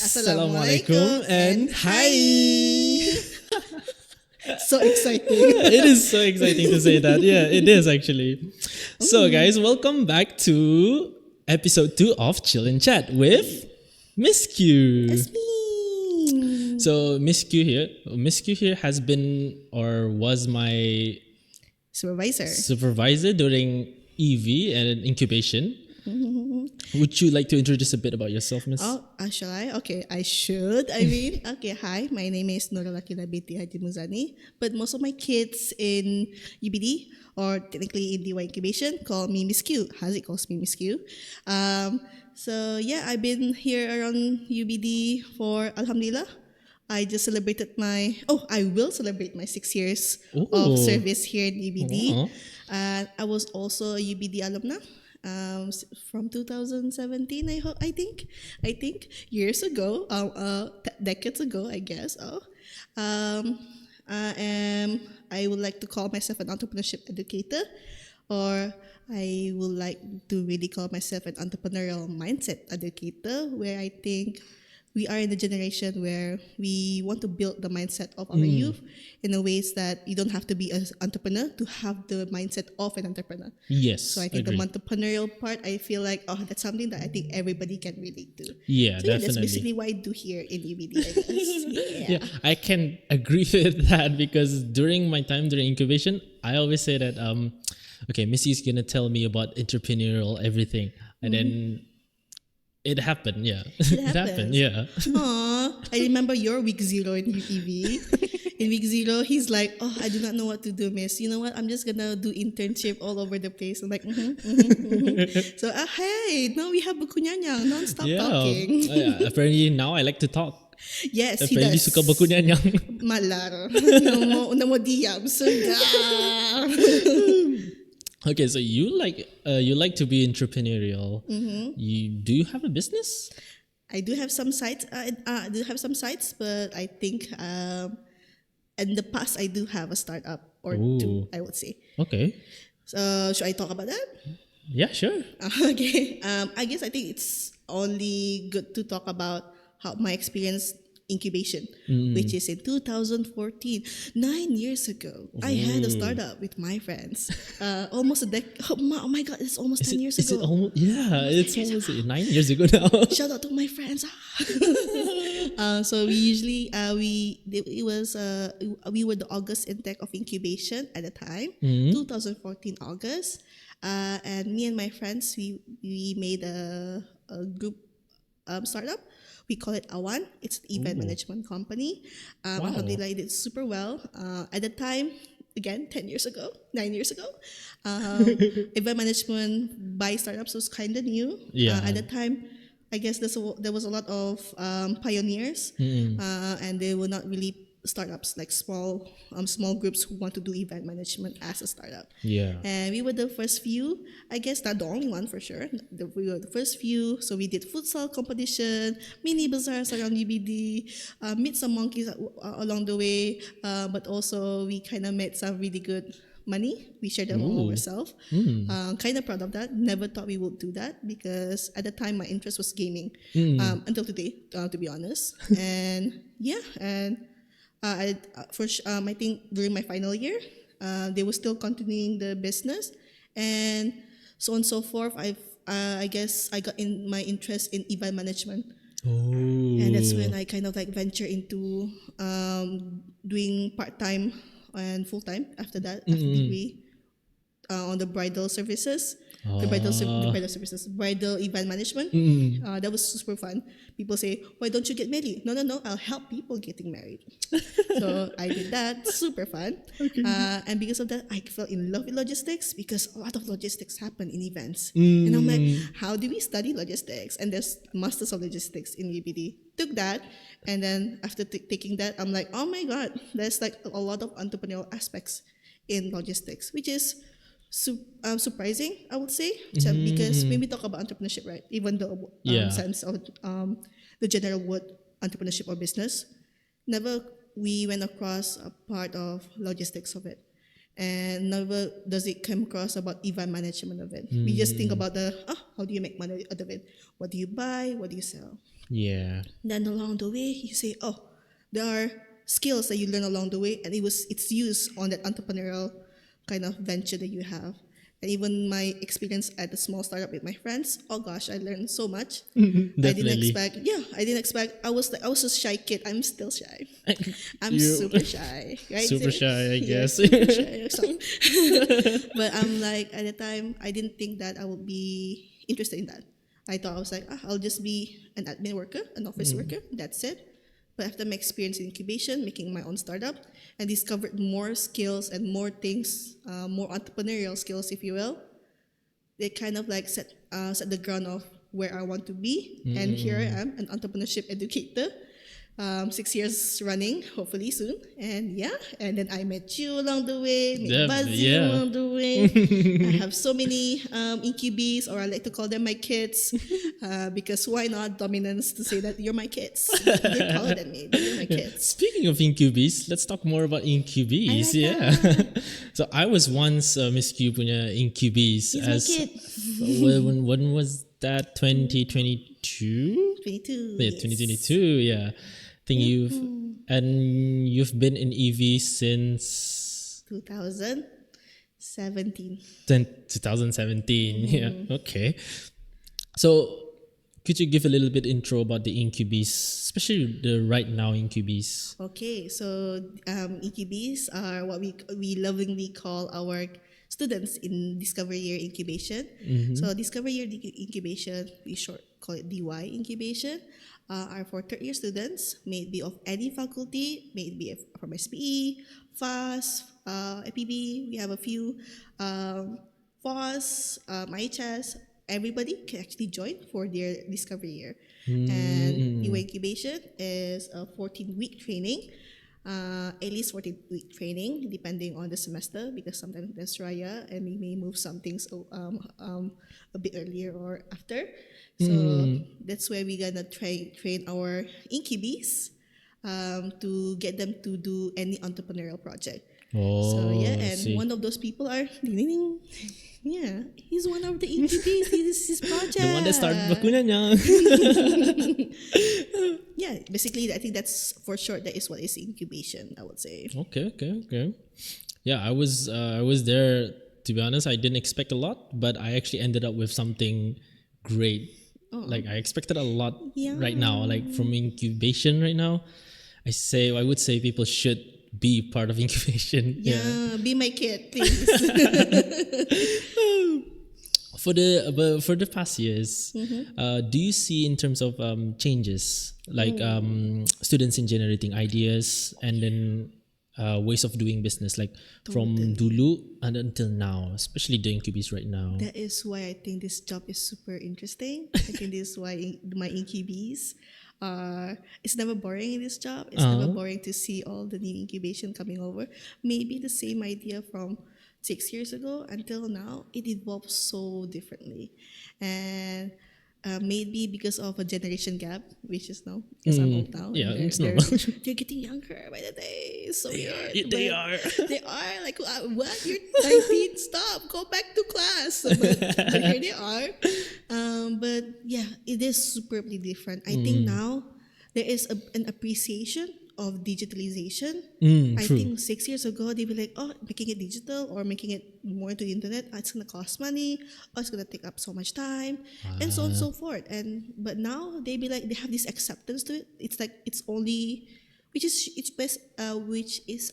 Assalamualaikum and hi. So exciting. It is so exciting to say that. Yeah, it is actually. So, guys, welcome back to episode 2 of Chill and Chat with Miss Q. It's me. So, Miss Q here has been or was my supervisor during EV and incubation. Would you like to introduce a bit about yourself, Miss? Shall I? Okay, I should. Okay, hi. My name is Aqilah Muzani. But most of my kids in UBD, or technically in DY incubation, call me Miss Q. Haziq calls me Miss Q. So yeah, I've been here around UBD for Alhamdulillah. I will celebrate my 6 years of service here in UBD. Wow. I was also a UBD alumna. From 2017, I think years ago, decades ago, I guess. I would like to call myself an entrepreneurship educator, or I would like to really call myself an entrepreneurial mindset educator, where I think we are in the generation where we want to build the mindset of our youth in a ways that you don't have to be an entrepreneur to have the mindset of an entrepreneur. Yes. So I think the entrepreneurial part, I feel like, that's something that I think everybody can relate to. Yeah, so definitely. That's basically what I do here in UBD, I guess. Yeah, I can agree with that because during my time during incubation, I always say that, Missy's going to tell me about entrepreneurial everything. And then it happened, yeah. It happened, yeah. Aww, I remember your week 0 in UEV. In week 0, he's like, I do not know what to do, miss. You know what? I'm just gonna do internship all over the place. I'm like, So, hey, now we have Bukunyanyang, non-stop talking. Apparently now I like to talk. Yes, apparently he does. Suka Bukunyanyang. Malar. Namo diam. Sudah. Okay, so you like to be entrepreneurial. Do you have a business? I do have some sites. But I think in the past I do have a startup or two, I would say. Okay. So should I talk about that? Yeah, sure. Okay. I guess I think it's only good to talk about how my experience incubation, which is in 2014, 9 years ago. I had a startup with my friends. Almost a decade. Oh my God, it's almost 10 years ago. It's almost 9 years ago now. Shout out to my friends. So we usually we were the August intake of incubation at the time, 2014 August, and me and my friends we made a group startup. We call it Awan. It's an event management company. Alhamdulillah, it did super well. At the time, again, 9 years ago, event management by startups was kind of new. At the time, I guess there was a lot of pioneers, and they were not really startups, like small groups who want to do event management as a startup. Yeah. And we were the first few, I guess not the only one for sure. We were the first few. So we did futsal competition, mini bazaars around UBD, meet some monkeys along the way, but also we kind of made some really good money. We shared them all ourselves. Kind of proud of that. Never thought we would do that because at the time my interest was gaming until today, to be honest. And I think during my final year, they were still continuing the business, and so on and so forth. I guess I got in my interest in event management, and that's when I kind of like venture into doing part-time and full-time after that, after degree, on the bridal services. Bridal event management. That was super fun. People say, why don't you get married? No, I'll help people getting married. So I did that. Super fun. Okay. And because of that, I fell in love with logistics because a lot of logistics happen in events. And I'm like, how do we study logistics? And there's masters of logistics in UBD. Took that. And then after taking that, I'm like, oh my God, there's like a lot of entrepreneurial aspects in logistics, which is surprising, I would say, because when we talk about entrepreneurship, right, even the sense of the general word entrepreneurship or business, never we went across a part of logistics of it. and never does it come across about event management of it. We just think about how do you make money out of it? What do you buy? What do you sell? Yeah. Then along the way, you say, there are skills that you learn along the way, and it's used on that entrepreneurial kind of venture that you have. And even my experience at the small startup with my friends, oh gosh, I learned so much. I didn't Definitely. expect. Yeah, I didn't expect. I was a shy kid. I'm still shy. I'm You super shy, right? super Zay? shy, I Yeah, guess. super shy. So, but I'm like, at the time, I didn't think that I would be interested in that. I thought I was like, I'll just be an admin worker, an office worker. That's it. But after my experience in incubation, making my own startup, I discovered more skills and more things, more entrepreneurial skills, if you will. They kind of like set the ground of where I want to be. And here I am, an entrepreneurship educator, 6 years running, hopefully soon. And yeah, and then I met you along the way, met Buzzy Yeah. along the way. I have so many incubees, or I like to call them my kids, because why not dominance to say that you're my kids? You're taller than me, but you're my kids. Speaking of Incubes, let's talk more about Incubes. I like that. So I was once Miss Q punya Incubes. He's my kid. When was that? 2022? 22. Yeah, Yes. 2022. Yeah. I think you've been in EV since 2017. 2017. Yeah. Okay. So could you give a little bit intro about the Incubes, especially the right now Incubes? Okay, so incubees are what we lovingly call our students in Discovery Year Incubation. So Discovery Year Incubation, we short call it DY Incubation, are for third year students, may it be of any faculty, may it be from SPE, FAS, IPB. We have a few FOS, IHS. Everybody can actually join for their Discovery Year. And DY Incubation is a 14-week training. At least 14-week training, depending on the semester, because sometimes there's Raya and we may move some things a bit earlier or after. So that's where we're gonna train our incubees to get them to do any entrepreneurial project. So yeah, I and see. one of those people are ding, ding, ding. Yeah, he's one of the incubees. This is his project. The one that started Bakunanya. Yeah, basically, I think that's for short. That is what is incubation, I would say. Okay. Yeah, I was there. To be honest, I didn't expect a lot, but I actually ended up with something great. Like I expected a lot right now, like from incubation right now. I would say people should be part of incubation. Yeah, be my kid, please. For the past years, do you see in terms of changes like students in generating ideas and then ways of doing business, like from dulu and until now, especially the Incubes right now? That is why I think this job is super interesting. I think this is why my incubees it's never boring in this job. It's never boring to see all the new incubation coming over. Maybe the same idea from 6 years ago until now, it evolves so differently. And maybe because of a generation gap, which is now, because I'm old now. Yeah, and it's normal. they're getting younger by the day. It's so weird. They but are. They are like, what? You're 19, stop, go back to class. But here they are. But yeah, it is superbly different. I think now there is an appreciation of digitalization. I True. think 6 years ago, they'd be like, making it digital or making it more to the internet, it's going to cost money, it's going to take up so much time, and so on and so forth. But now they be like, they have this acceptance to it. It's like, it's only, which is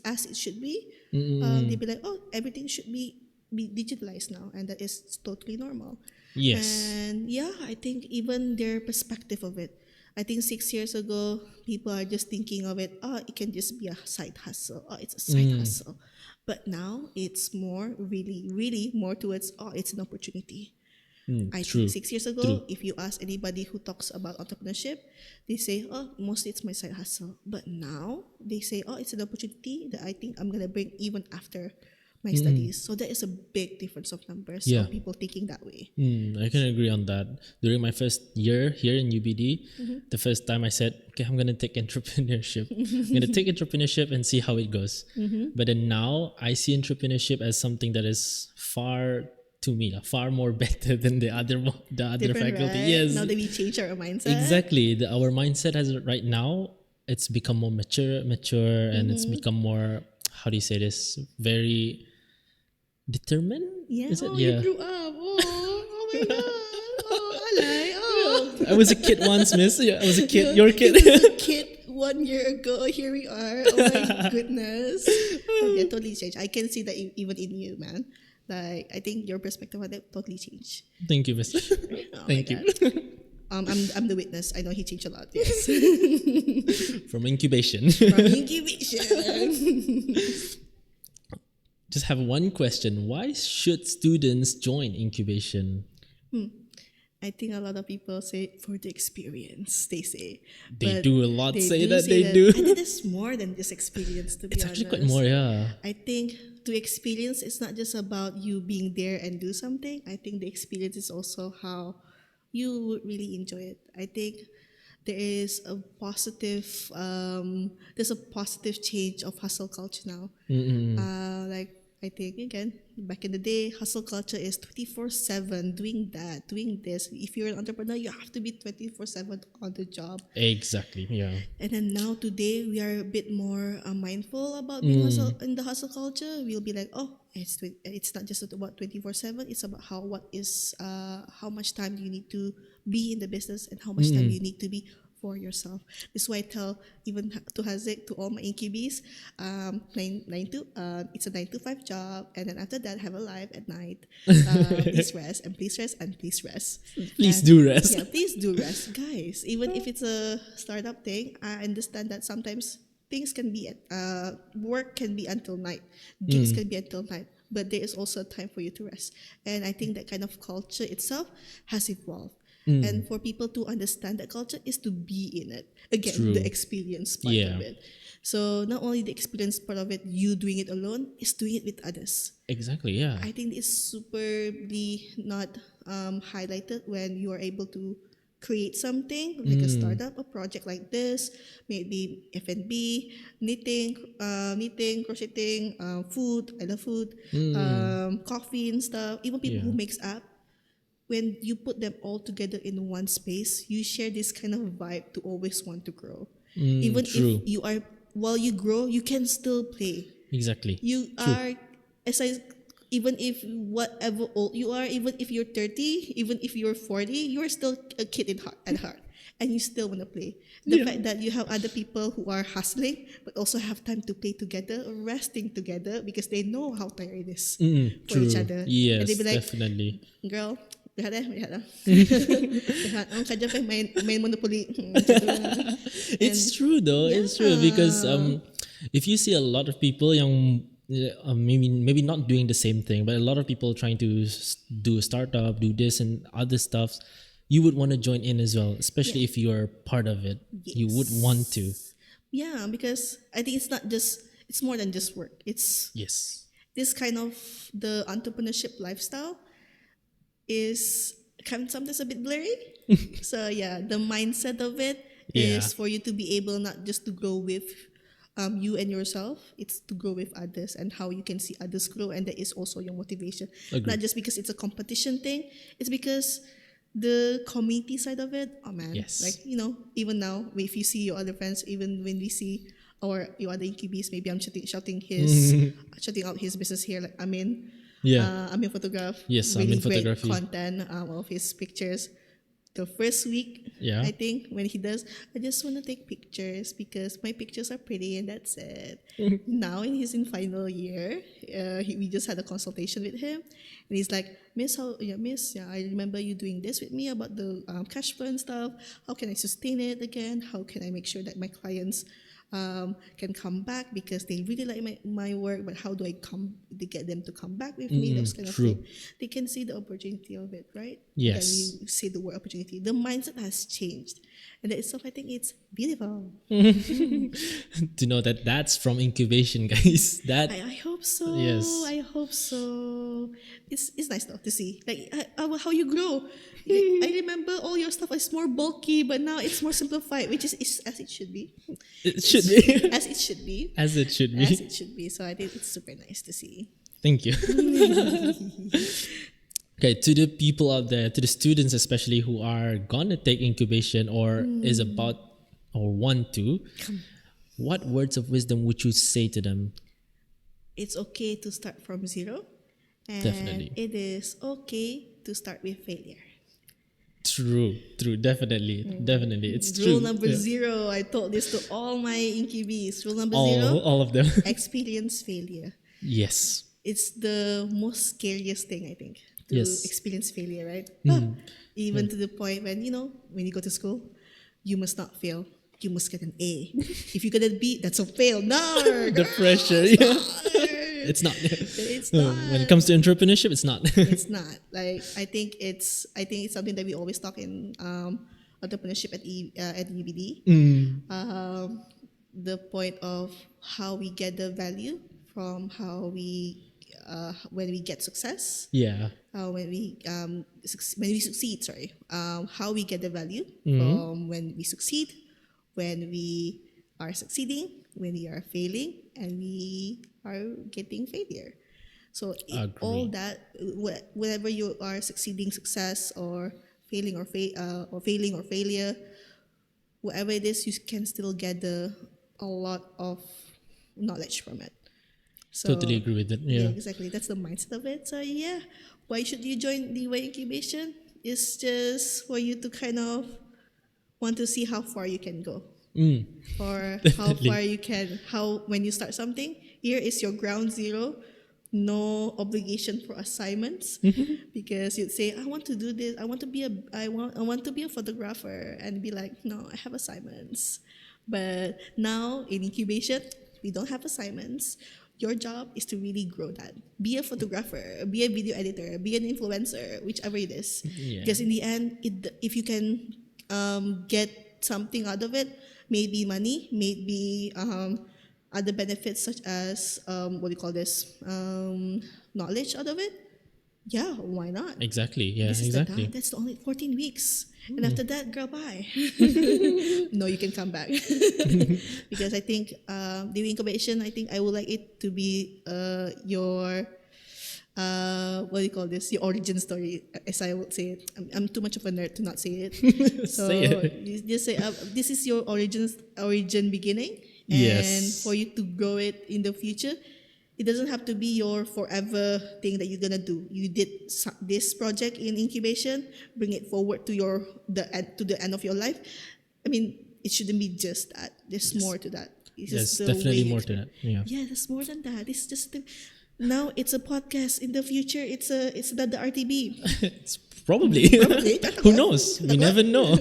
as it should be. They be like, everything should be digitalized now, and that is totally normal. Yes. And yeah, I think even their perspective of it. I think 6 years ago, people are just thinking of it, it can just be a side hustle. It's a side hustle. But now it's more, really, really more towards, it's an opportunity. I True. think 6 years ago, if you ask anybody who talks about entrepreneurship, they say, mostly it's my side hustle. But now they say, it's an opportunity that I think I'm going to bring even after my studies. So there is a big difference of numbers Yeah. of people thinking that way. I can agree on that. During my first year here in UBD, the first time I said, okay, I'm going to take entrepreneurship. I'm going to take entrepreneurship and see how it goes. But then now I see entrepreneurship as something that is far more better than the other Different, faculty. right? Yes, Now that we change our mindset. exactly. Our mindset has right now, it's become more mature, and it's become more, how do you say this? Very determined? Yeah. Is it? Oh, Yeah. you grew up. Oh my God. Oh, Alay. Oh. I was a kid once, miss. Yeah, I was a kid. You're a He kid. was a kid 1 year ago. Here we are. Oh my goodness. Yeah, totally changed. I can see that even in you, man. Like, I think your perspective on it totally changed. Thank you, miss. Oh Thank my you. God. I'm the witness. I know he changed a lot. Yes. From incubation. From incubation. Just have one question. Why should students join incubation? I think a lot of people say for the experience, they say. They But do a lot say do that they do. I think it's more than just experience, to be It's honest. actually quite more, yeah. I think to experience, it's not just about you being there and do something. I think the experience is also how you would really enjoy it. I think there is a positive, there's a positive change of hustle culture now. Like, I think, again, back in the day, hustle culture is 24/7, doing that, doing this. If you're an entrepreneur, you have to be 24/7 on the job. Exactly, yeah. And then now today, we are a bit more mindful about being hustle in the hustle culture. We'll be like, oh, it's not just about 24/7. It's about how much time you need to be in the business and how much time you need to be for yourself. This is why I tell even to Haziq, to all my incubees, it's a 9 to 5 job, and then after that have a life at night. Please rest and please rest and please rest. Please And, do rest. Yeah, please do rest, guys. Even if it's a startup thing, I understand that sometimes things can be work can be until night, gigs can be until night, but there is also a time for you to rest. And I think that kind of culture itself has evolved. And for people to understand that culture is to be in it. Again, True. the experience part Yeah. of it. So not only the experience part of it, you doing it alone, is doing it with others. Exactly, yeah. I think it's superly not highlighted when you are able to create something like a startup, a project like this, maybe F&B, knitting, crocheting, food. I love food, coffee and stuff. Even people who Yeah. makes app, when you put them all together in one space, you share this kind of vibe to always want to grow. Even true. if you are, while you grow, you can still play. Exactly. You are, as I, even if whatever old you are, even if you're 30, even if you're 40, you're still a kid at heart. And you still want to play. The fact that you have other people who are hustling, but also have time to play together, resting together, because they know how tired it is for True. each other. Yes, And they be like, definitely. girl, lihat lah. Lihat, ang kadya pa main Monopoly. It's true though. It's true because if you see a lot of people young maybe not doing the same thing, but a lot of people trying to do a startup, do this and other stuff, you would want to join in as well, especially if you're part of it. You would want to. Yeah, because I think it's more than just work. It's Yes. this kind of the entrepreneurship lifestyle is kind of sometimes a bit blurry. So yeah, the mindset of it is for you to be able not just to grow with you and yourself, it's to grow with others and how you can see others grow, and that is also your motivation. Agreed. Not just because it's a competition thing, it's because the community side of it. Oh man, Yes. like even now, if you see your other friends, even when we see your other incubees, maybe I'm shouting out his business here, like I'm in photograph. Yes, I'm really in photography. great content of his pictures. The first week, Yeah. I think, when he does, I just want to take pictures because my pictures are pretty and that's it. Now he's in final year. We just had a consultation with him, and he's like, Miss, I remember you doing this with me about the cash flow and stuff. How can I sustain it again? How can I make sure that my clients can come back because they really like my work, but how do I get them to come back with me? Those kind of true. things. They can see the opportunity of it, right? Yes. Then we see the word opportunity. The mindset has changed. And that itself, I think it's beautiful. To know that that's from incubation, guys. That I hope so. Yes. I hope so. It's nice though to see like how you grow. I remember all your stuff is more bulky, but now it's more simplified, which is as it should be. it should be. As it should be. As it should As be. it should be. So I think it's super nice to see. Thank you. Okay, to the people out there, to the students especially who are gonna take incubation or is about or want to, what words of wisdom would you say to them? It's okay to start from zero. And Definitely. it is okay to start with failure. True, definitely. It's Rule true. number Yeah. 0, I told this to all my incubees. Rule number 0, All of them. experience failure. Yes. It's the most scariest thing, I think, to Yes. experience failure, right? Even to the point when, when you go to school, you must not fail. You must get an A. If you get a B, that's a fail. No! The pressure, yeah. It's not. It's not. When it comes to entrepreneurship, it's not. It's not. Like, I think it's something that we always talk in entrepreneurship at UBD. The point of how we get the value from how we when we get success, Yeah. when we succeed. Sorry, how we get the value from when we succeed, when we are succeeding, when we are failing, and we are getting failure. So all that, whenever you are succeeding, success, or failing or failing or failure, whatever it is, you can still get a lot of knowledge from it. So, Totally agree with that. Yeah. exactly. That's the mindset of it. So yeah, why should you join the incubation? It's just for you to kind of want to see how far you can go, or how far you can. When you start something, here is your ground zero. No obligation for assignments, because you'd say, I want to do this. I want to be a photographer, and be like, no, I have assignments. But now in incubation, we don't have assignments. Your job is to really grow that. Be a photographer, be a video editor, be an influencer, whichever it is. Yeah. Because in the end, if you can get something out of it, maybe money, maybe other benefits such as knowledge out of it. Yeah, why not? Exactly. Yeah. This is Exactly. that's the only 14 weeks. And after that, girl, bye. No, you can come back. Because I think the incubation, I think I would like it to be your, your origin story, as I would say it. I'm too much of a nerd to not say it. So Say it. you just say, this is your origin beginning. And Yes. for you to grow it in the future, it doesn't have to be your forever thing that you're gonna do. You did this project in incubation, bring it forward to the end of your life. I mean, it shouldn't be just that. There's more to that. It's There's just the definitely way more you to that. Yeah. Yeah, there's more than that. It's just now it's a podcast. In the future, it's the RTB. It's probably. Probably. Who knows? We never know.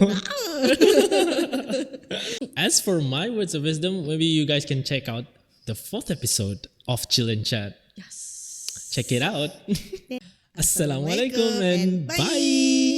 As for my words of wisdom, maybe you guys can check out the 4th episode of Chill and Chat. Yes. Check it out. Assalamualaikum Assalamualaikum and and bye.